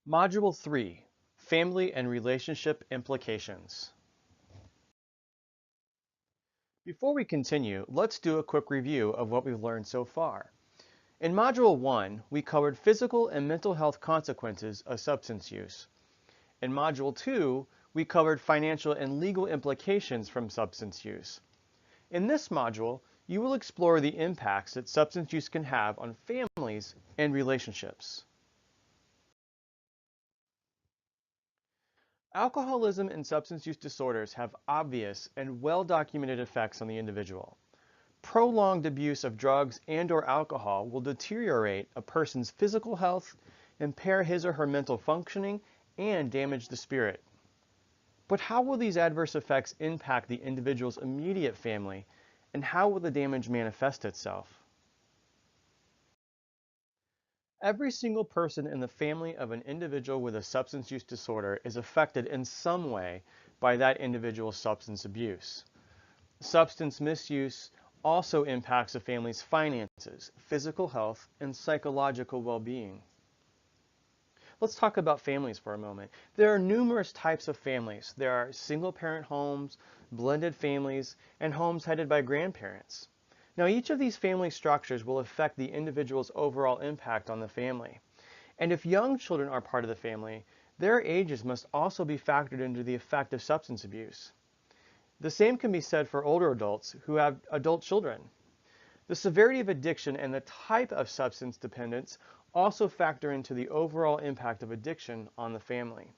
Module 3, Family and Relationship Implications. Before we continue, let's do a quick review of what we've learned so far. In Module 1, we covered physical and mental health consequences of substance use. In Module 2, we covered financial and legal implications from substance use. In this module, you will explore the impacts that substance use can have on families and relationships. Alcoholism and substance use disorders have obvious and well-documented effects on the individual. Prolonged abuse of drugs and/or alcohol will deteriorate a person's physical health, impair his or her mental functioning, and damage the spirit. But how will these adverse effects impact the individual's immediate family, and how will the damage manifest itself? Every single person in the family of an individual with a substance use disorder is affected in some way by that individual's substance abuse. Substance misuse also impacts a family's finances, physical health, and psychological well-being. Let's talk about families for a moment. There are numerous types of families. There are single-parent homes, blended families, and homes headed by grandparents. Now, each of these family structures will affect the individual's overall impact on the family. And if young children are part of the family, their ages must also be factored into the effect of substance abuse. The same can be said for older adults who have adult children. The severity of addiction and the type of substance dependence also factor into the overall impact of addiction on the family.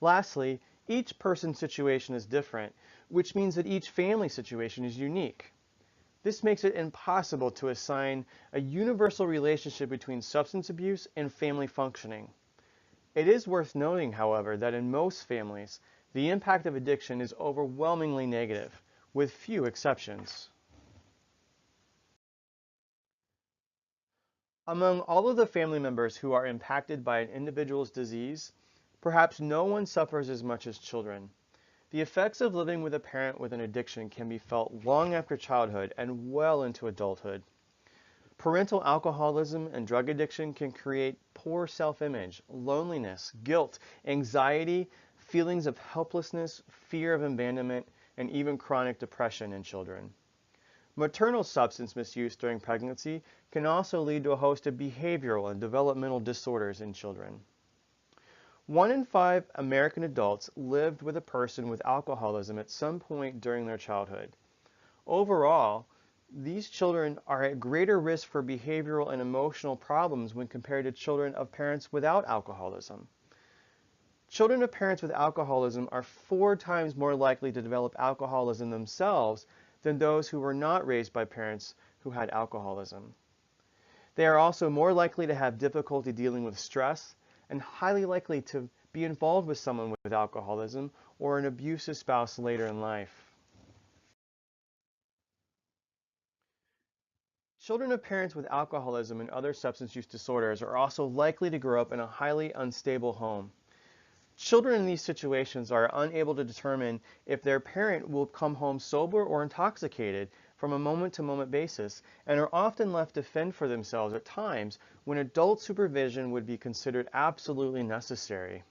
Lastly, each person's situation is different, which means that each family situation is unique. This makes it impossible to assign a universal relationship between substance abuse and family functioning. It is worth noting, however, that in most families, the impact of addiction is overwhelmingly negative, with few exceptions. Among all of the family members who are impacted by an individual's disease, perhaps no one suffers as much as children. The effects of living with a parent with an addiction can be felt long after childhood and well into adulthood. Parental alcoholism and drug addiction can create poor self-image, loneliness, guilt, anxiety, feelings of helplessness, fear of abandonment, and even chronic depression in children. Maternal substance misuse during pregnancy can also lead to a host of behavioral and developmental disorders in children. 1 in 5 American adults lived with a person with alcoholism at some point during their childhood. Overall, these children are at greater risk for behavioral and emotional problems when compared to children of parents without alcoholism. Children of parents with alcoholism are 4 times more likely to develop alcoholism themselves than those who were not raised by parents who had alcoholism. They are also more likely to have difficulty dealing with stress and highly likely to be involved with someone with alcoholism or an abusive spouse later in life. Children of parents with alcoholism and other substance use disorders are also likely to grow up in a highly unstable home. Children in these situations are unable to determine if their parent will come home sober or intoxicated from a moment-to-moment basis and are often left to fend for themselves at times when adult supervision would be considered absolutely necessary.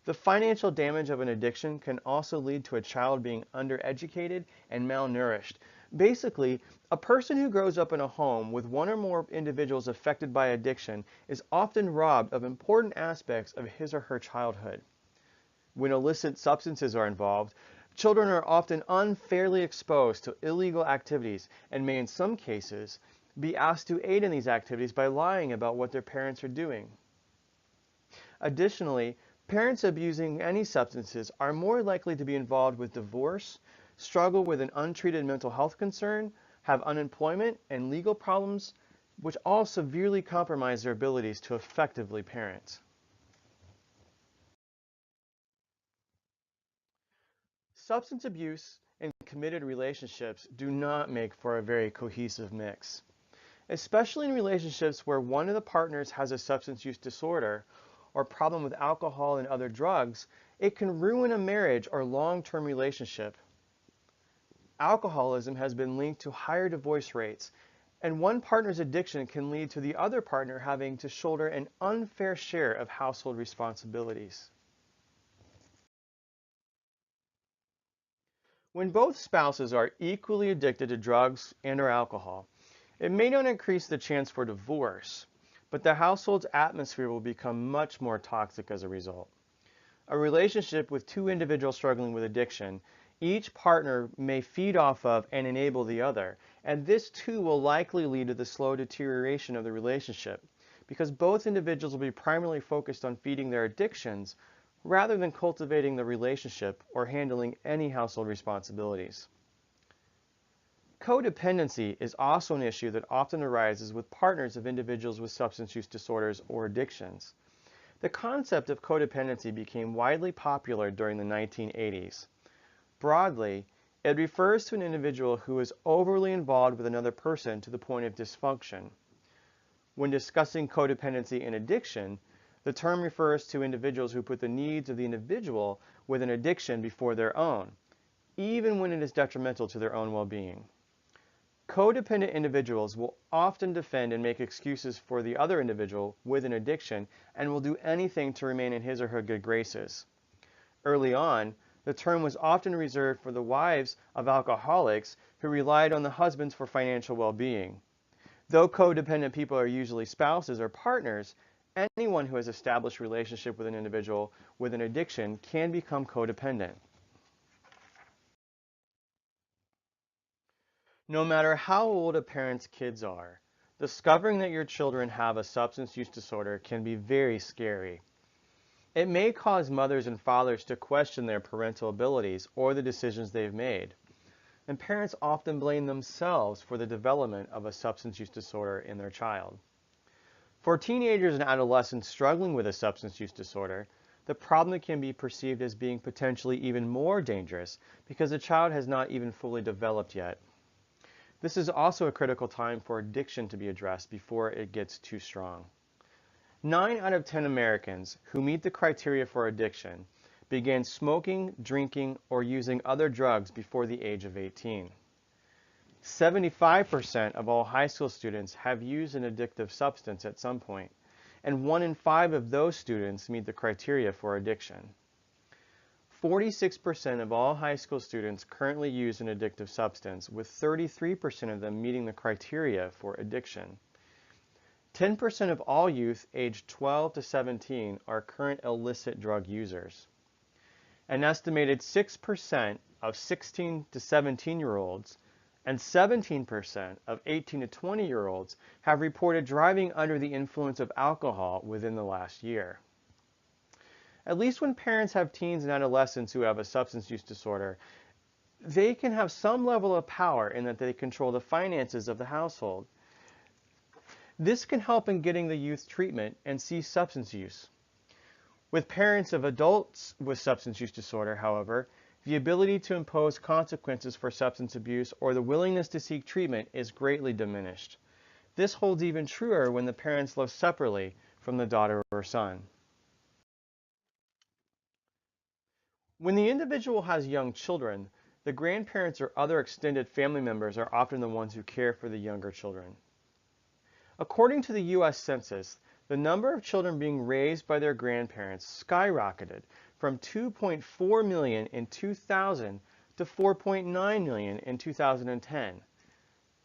The financial damage of an addiction can also lead to a child being undereducated and malnourished. Basically, a person who grows up in a home with one or more individuals affected by addiction is often robbed of important aspects of his or her childhood. When illicit substances are involved, children are often unfairly exposed to illegal activities and may in some cases be asked to aid in these activities by lying about what their parents are doing. Additionally, parents abusing any substances are more likely to be involved with divorce, struggle with an untreated mental health concern, have unemployment and legal problems, which all severely compromise their abilities to effectively parent. Substance abuse and committed relationships do not make for a very cohesive mix. Especially in relationships where one of the partners has a substance use disorder or problem with alcohol and other drugs, it can ruin a marriage or long-term relationship. Alcoholism has been linked to higher divorce rates And one partner's addiction can lead to the other partner having to shoulder an unfair share of household responsibilities. When both spouses are equally addicted to drugs and/or alcohol, it may not increase the chance for divorce, but the household's atmosphere will become much more toxic as a result. A relationship with two individuals struggling with addiction, each partner may feed off of and enable the other, and this too will likely lead to the slow deterioration of the relationship, because both individuals will be primarily focused on feeding their addictions rather than cultivating the relationship or handling any household responsibilities. Codependency is also an issue that often arises with partners of individuals with substance use disorders or addictions. The concept of codependency became widely popular during the 1980s. Broadly, it refers to an individual who is overly involved with another person to the point of dysfunction. When discussing codependency and addiction, the term refers to individuals who put the needs of the individual with an addiction before their own, even when it is detrimental to their own well-being. Codependent individuals will often defend and make excuses for the other individual with an addiction and will do anything to remain in his or her good graces. Early on, the term was often reserved for the wives of alcoholics who relied on the husbands for financial well-being. Though codependent people are usually spouses or partners, anyone who has established a relationship with an individual with an addiction can become codependent. No matter how old a parent's kids are, discovering that your children have a substance use disorder can be very scary. It may cause mothers and fathers to question their parental abilities or the decisions they've made. And parents often blame themselves for the development of a substance use disorder in their child. For teenagers and adolescents struggling with a substance use disorder, the problem can be perceived as being potentially even more dangerous because the child has not even fully developed yet. This is also a critical time for addiction to be addressed before it gets too strong. 9 out of 10 Americans who meet the criteria for addiction began smoking, drinking, or using other drugs before the age of 18. 75% of all high school students have used an addictive substance at some point, and 1 in 5 of those students meet the criteria for addiction. 46% of all high school students currently use an addictive substance, with 33% of them meeting the criteria for addiction. 10% of all youth aged 12 to 17 are current illicit drug users. An estimated 6% of 16 to 17-year-olds and 17% of 18 to 20-year-olds have reported driving under the influence of alcohol within the last year. At least when parents have teens and adolescents who have a substance use disorder, they can have some level of power in that they control the finances of the household. This can help in getting the youth treatment and cease substance use. With parents of adults with substance use disorder, however, the ability to impose consequences for substance abuse or the willingness to seek treatment is greatly diminished. This holds even truer when the parents live separately from the daughter or son. When the individual has young children, the grandparents or other extended family members are often the ones who care for the younger children. According to the U.S. Census, the number of children being raised by their grandparents skyrocketed from 2.4 million in 2000 to 4.9 million in 2010.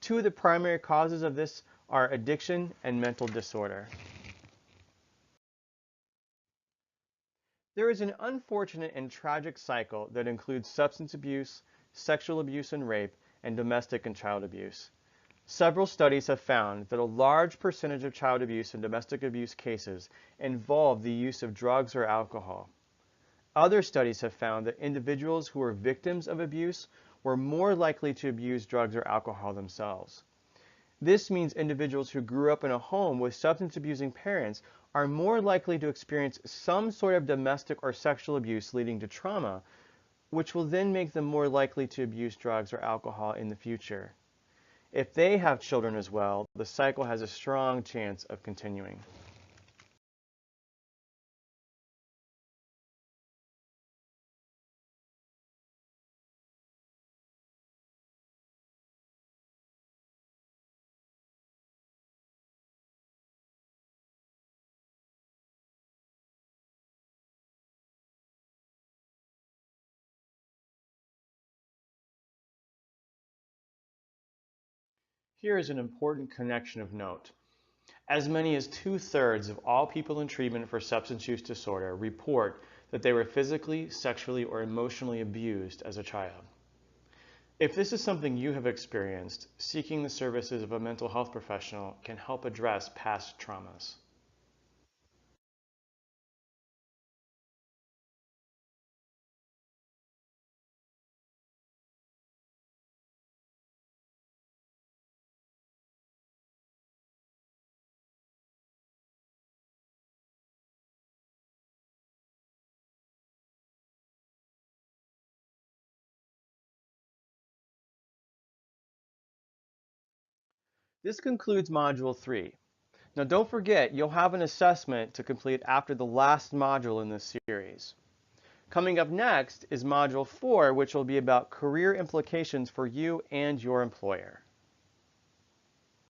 Two of the primary causes of this are addiction and mental disorder. There is an unfortunate and tragic cycle that includes substance abuse, sexual abuse and rape, and domestic and child abuse. Several studies have found that a large percentage of child abuse and domestic abuse cases involve the use of drugs or alcohol. Other studies have found that individuals who were victims of abuse were more likely to abuse drugs or alcohol themselves. This means individuals who grew up in a home with substance abusing parents are more likely to experience some sort of domestic or sexual abuse leading to trauma, which will then make them more likely to abuse drugs or alcohol in the future. If they have children as well, the cycle has a strong chance of continuing. Here is an important connection of note. As many as 2/3 of all people in treatment for substance use disorder report that they were physically, sexually, or emotionally abused as a child. If this is something you have experienced, seeking the services of a mental health professional can help address past traumas. This concludes Module 3. Now don't forget, you'll have an assessment to complete after the last module in this series. Coming up next is Module 4, which will be about career implications for you and your employer.